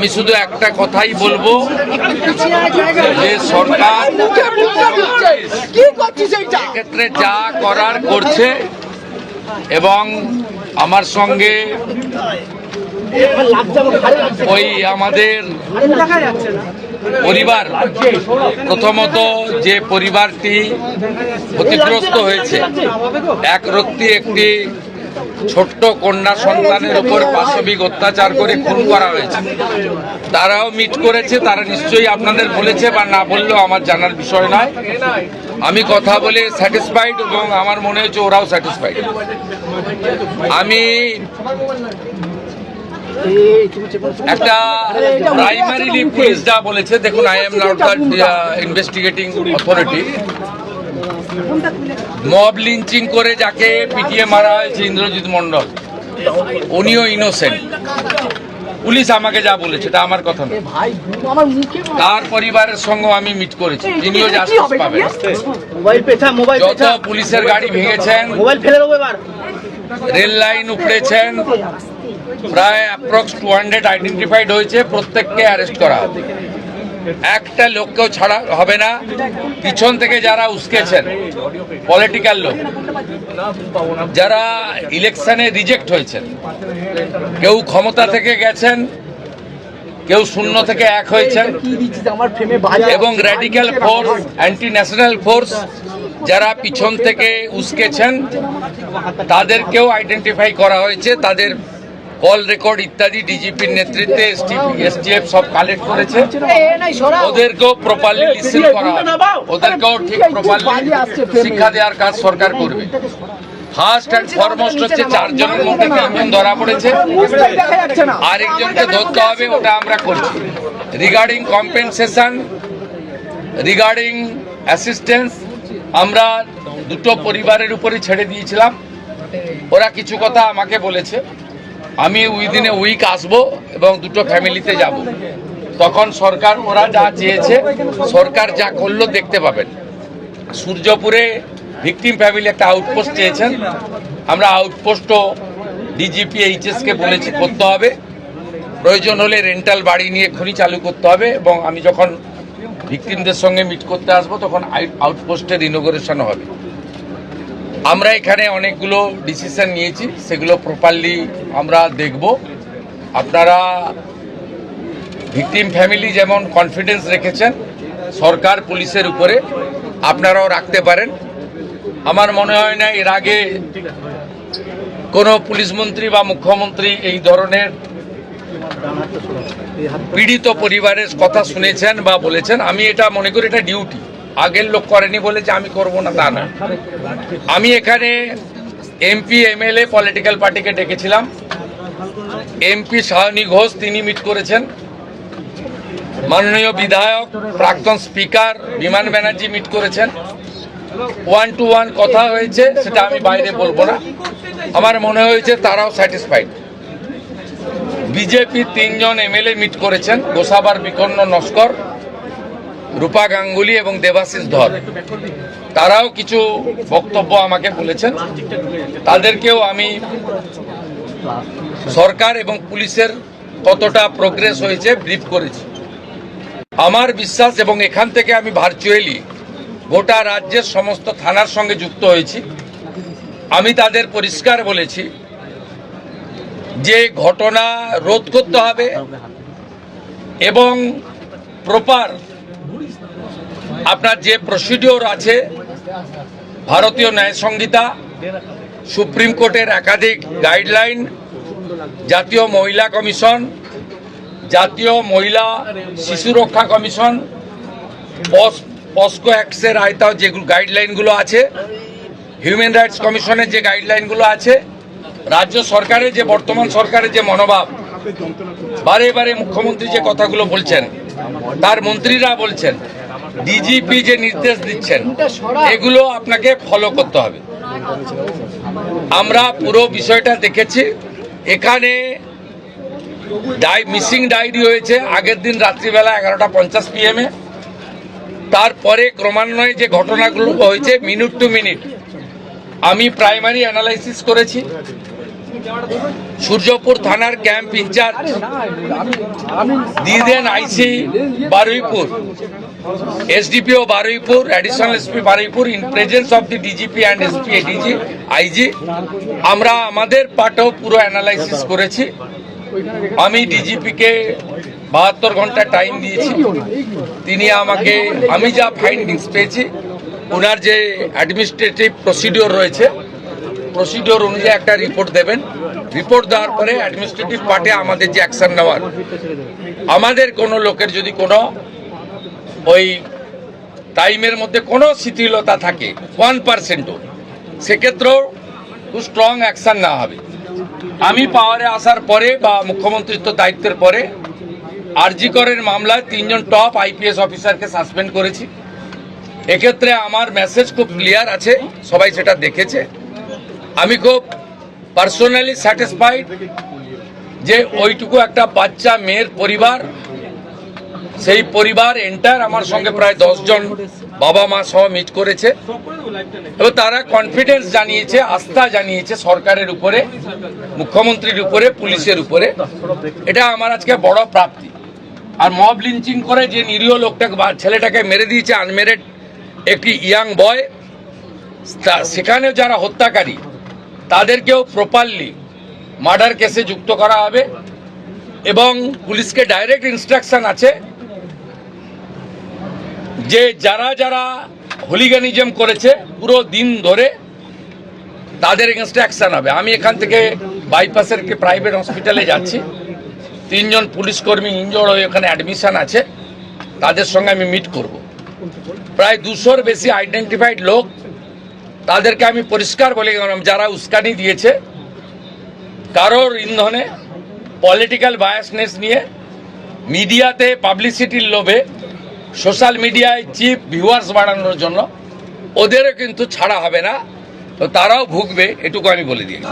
আমি শুধু একটা কথাই বলবো যে সরকার ক্ষেত্রে যা করার করছে এবং আমার সঙ্গে ওই আমাদের পরিবার, প্রথমত যে পরিবারটি ক্ষতিগ্রস্ত হয়েছে, একটি ছোট্ট কন্যা সন্তানের উপর পাশবিক অত্যাচার করে খুন করা হয়েছে, তারাও মিট করেছে। তারা নিশ্চয়ই আপনাদের বলেছে বা না বললেও আমার জানার বিষয় নয়। আমি কথা বলে স্যাটিসফাইড এবং আমার মনে হচ্ছে ওরাও স্যাটিসফাইড। আমি একটা প্রাইমারিলি পুলিশ যা বলেছে, দেখুন, I am not the investigating authority. Mob lynching করে যাকে পিটিয়ে মারা হয়েছে ইন্দ্রজিৎ মন্ডল, উনিও ইনোসেন্ট। পুলিশ আমাকে যা বলেছে এটা আমার কথা নয়। তার পরিবারের সঙ্গে আমি মিট করেছি, তিনিও জাস্টিস পাবেন। যত পুলিশের গাড়ি ভেঙেছেন, রেল লাইন উপড়েছেন, প্রায় অ্যাপ্রক্স 200 আইডেন্টিফাইড হয়েছে, প্রত্যেককে অ্যারেস্ট করা হবে। একটা লোককেও ছাড়া হবে না। পিছন থেকে যারা উস্কেছেন, পলিটিক্যাল লোক যারা ইলেকশনে রিজেক্ট হয়েছেন, কেউ ক্ষমতা থেকে গেছেন, কেউ শূন্য থেকে এক হয়েছেন, এবং radical force, anti national force যারা পিছন থেকে উস্কেছেন, তাদেরকেও আইডেন্টিফাই করা হয়েছে। তাদের কল রেকর্ড ইত্যাদি ডিজিপির নেতৃত্বে এসটিএফ সব কালেক্ট করেছে। ওদেরকেও প্রপারলি লিসেন করা হবে, ওদেরকেও ঠিক প্রপারলি শিক্ষা দেওয়ার কাজ সরকার করবে। ফার্স্ট অ্যান্ড ফরমোস্ট হচ্ছে 4 জনের মধ্যে 3 জন ধরা পড়েছে, আরেকজনকে ধরতে হবে, ওটা আমরা করছি। রিগার্ডিং কম্পেনসেশন, রিগার্ডিং অ্যাসিস্ট্যান্স, আমরা দুটো পরিবারের উপরে ছেড়ে দিয়েছিলাম। ওরা কিছু কথা আমাকে বলেছে, আমি উইদিন এ উইক আসবো এবং দুটো ফ্যামিলিতে যাব। তখন সরকার, ওরা যা চেয়েছে, সরকার যা করলো দেখতে পাবেন। সূর্যপুরে ভিকটিম ফ্যামিলি একটা আউটপোস্ট চেয়েছেন, আমরা আউটপোস্টও ডিজিপি এইচএসকে বলেছি করতে হবে। প্রয়োজন হলে রেন্টাল বাড়ি নিয়ে খনি চালু করতে হবে, এবং আমি যখন ভিকটিমদের সঙ্গে মিট করতে আসবো তখন আউটপোস্টের ইনোগ্রেশন হবে। আমরা এখানে অনেকগুলো ডিসিশন নিয়েছি, সেগুলো প্রপারলি আমরা দেখব। আপনারা ভিকটিম ফ্যামিলি যেমন কনফিডেন্স রেখেছেন সরকার পুলিশের উপরে, আপনারাও রাখতে পারেন। আমার মনে হয় না এর আগে কোনো পুলিশ মন্ত্রী বা মুখ্যমন্ত্রী এই ধরনের পীড়িত পরিবারের কথা শুনেছেন বা বলেছেন। আমি এটা মনে করি এটা ডিউটি, আগের লোক করেনি বলে যে আমি করব না তা না। আমি এখানে এমপি এমএলএ পলিটিক্যাল পার্টিকে ডেকেছিলাম। এমপি সায়নী ঘোষ তিনি মিট করেছেন, মাননীয় বিধায়ক প্রাক্তন স্পিকার বিমান ব্যানার্জি মিট করেছেন। 1-to-1 কথা হয়েছে, সেটা আমি বাইরে বলবো না। আমার মনে হয়েছে তারাও স্যাটিসফাইড। বিজেপি 3 জন এমএলএ মিট করেছেন, গোসাবার বিকন্ন নস্কর, রূপা গাঙ্গুলি এবং দেবাশিস ধর। তারাও কিছু বক্তব্য আমাকে বলেছেন, তাদেরকেও আমি সরকার এবং পুলিশের কতটা প্রোগ্রেস হয়েছে ব্রিফ করেছি। আমার বিশ্বাস, এবং এখান থেকে আমি ভার্চুয়ালি গোটা রাজ্যের সমস্ত থানার সঙ্গে যুক্ত হয়েছি, আমি তাদের পরিষ্কার বলেছি যে ঘটনা রোধ করতে হবে এবং প্রপার আপনার যে প্রসিডিওর আছে, ভারতীয় ন্যায় সংহিতা, সুপ্রিম কোর্টের একাধিক গাইডলাইন, জাতীয় মহিলা কমিশন, জাতীয় মহিলা শিশু রক্ষা কমিশন, পস্কো অ্যাক্টের আয়তায় যে গাইডলাইনগুলো আছে, হিউম্যান রাইটস কমিশনের যে গাইডলাইনগুলো আছে, রাজ্য সরকারের যে বর্তমান সরকারের যে মনোভাব, বারে বারে মুখ্যমন্ত্রী যে কথাগুলো বলছেন, তার মন্ত্রীরা বলছেন, ডিজিপি যে নির্দেশ দিচ্ছেন, এগুলো আপনাকে ফলো করতে হবে। আমরা পুরো বিষয়টা দেখেছি। এখানে মিসিং ডায়েরি হয়েছে আগের দিন রাত্রিবেলা 11:50 PM। তারপরে ক্রমান্বয়ে যে ঘটনাগুলো হয়েছে মিনিট টু মিনিট আমি প্রাইমারি অ্যানালাইসিস করেছি। সূর্যপুর থানার ক্যাম্প ইনচার্জ দিয়ে then IC Baruipur, SDPO Baruipur, additional SP Baruipur, in presence of the DGP and SP ADG IG. আমরা আমাদের পার্টেও পুরো অ্যানালাইসিস করেছি। আমি ডিজিপিকে 72 ঘন্টা টাইম দিয়েছি। তিনি আমাকে, আমি যা ফাইন্ডিংস পেয়েছি, ওনার যে অ্যাডমিনিস্ট্রেটিভ প্রসিডিওর রয়েছে, প্রসিডিওর অনুযায়ী একটা রিপোর্ট দেবেন। রিপোর্ট দেওয়ার পরে অ্যাডমিনিস্ট্রেটিভ পার্টে আমাদের যে অ্যাকশন নেওয়ার, আমাদের কোনো লোকের যদি কোনো ওই টাইমের মধ্যে কোনো শিথিলতা থাকে 1%ও, সেক্ষেত্রেও খুব স্ট্রং অ্যাকশন নেওয়া হবে। আমি পাওয়ারে আসার পরে বা মুখ্যমন্ত্রীত্ব দায়িত্বের পরে আরজি করের মামলায় 3 জন টপ আইপিএস অফিসারকে সাসপেন্ড করেছি। এক্ষেত্রে আমার মেসেজ খুব ক্লিয়ার আছে, সবাই সেটা দেখেছে। আমি খুব পার্সোনালি স্যাটিসফাইড যে ওইটুকু একটা বাচ্চা মেয়ের পরিবার, সেই পরিবার এন্টার আমার সঙ্গে প্রায় 10 জন বাবা মা সহ মিট করেছে এবং তারা কনফিডেন্স জানিয়েছে, আস্থা জানিয়েছে সরকারের উপরে, মুখ্যমন্ত্রীর উপরে, পুলিশের উপরে। এটা আমার আজকে বড় প্রাপ্তি। আর মব লিঞ্চিং করে যে নিরীহ লোকটাকে, ছেলেটাকে মেরে দিয়েছে, আনমেরিড একটি ইয়াং বয়, সেখানে যারা হত্যাকারী তাদেরকেও প্রপারলি মার্ডার কেসে যুক্ত করা হবে এবং পুলিশকে ডাইরেক্ট ইনস্ট্রাকশন আছে যে যারা যারা হুলিগানিজম করেছে পুরো দিন ধরে তাদের এগেনস্টে অ্যাকশন হবে। আমি এখান থেকে বাইপাসের একটি প্রাইভেট হসপিটালে যাচ্ছি, 3 জন পুলিশ কর্মী ইনজোর্ড হয়ে ওখানে অ্যাডমিশন আছে, তাদের সঙ্গে আমি মিট করব। প্রায় 200-র বেশি আইডেন্টিফাইড লোক, তাদেরকে আমি পরিষ্কার বলে গেলাম যারা উস্কানি দিয়েছে কারোর ইন্ধনে, পলিটিক্যাল বায়াসনেস নিয়ে, মিডিয়াতে পাবলিসিটির লোভে, সোশ্যাল মিডিয়ায় চিপ ভিউয়ার্স বাড়ানোর জন্য ওদেরও কিন্তু ছাড়া হবে না, তো তারাও ভুগবে, এটুকু আমি বলে দিয়েছি।